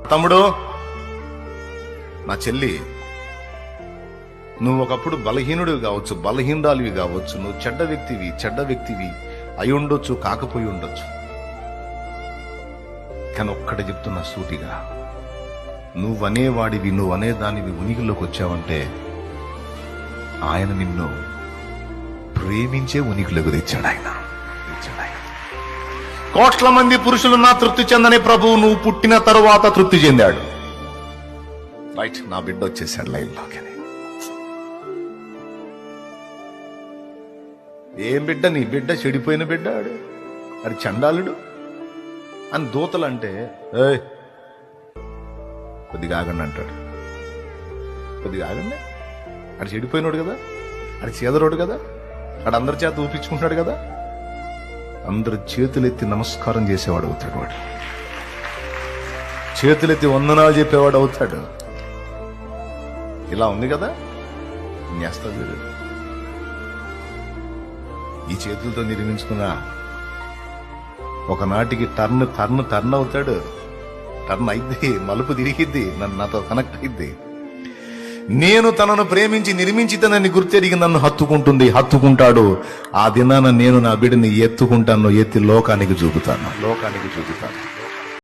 తమ్ముడు, నా చెల్లి, నువ్వు ఒకప్పుడు బలహీనుడివి కావచ్చు, బలహీనరాలివి కావచ్చు, నువ్వు చెడ్డ వ్యక్తివి అయి ఉండొచ్చు, కాకపోయి ఉండొచ్చు. కానీ ఒక్కటే చెప్తున్నా సూటిగా, నువ్వనేవాడివి, నువ్వనేదానివి ఉనికిలోకి వచ్చావంటే ఆయన నిన్ను ప్రేమించే ఉనికిలోకి తెచ్చాడు ఆయన. కోట్ల మంది పురుషులున్నా తృప్తి చెందని ప్రభువు నువ్వు పుట్టిన తరువాత తృప్తి చెందాడు. రైట్, నా బిడ్డ వచ్చేసాడు లైన్లోకి. ఏం బిడ్డ? నీ బిడ్డ చెడిపోయిన బిడ్డ, అది చండాలుడు అని దూతలంటే కొద్దిగా ఆగండి అంటాడు. కొద్దిగా ఆగండి, అది చెడిపోయినోడు కదా, అది చేదరోడు కదా, వాడు అందరి చేత ఊపించుకుంటాడు కదా. అందరు చేతులెత్తి నమస్కారం చేసేవాడు అవుతాడు, వాడు చేతులెత్తి వందనాలు చెప్పేవాడు అవుతాడు. ఇలా ఉంది కదా, నేస్తుంది. ఈ చేతులతో నిర్మించుకున్న ఒకనాటికి టర్న్ అవుతాడు, టర్న్ అయిద్ది, మలుపు తిరిగిద్ది, నాతో కనెక్ట్ అయిద్ది. నేను తనను ప్రేమించి నిర్మించితనని గుర్తెరిగి నన్ను హత్తుకుంటాడు. ఆ దినాన నేను నా బిడ్డని ఎత్తుకుంటాను, ఎత్తి లోకానికి చూపుతాను.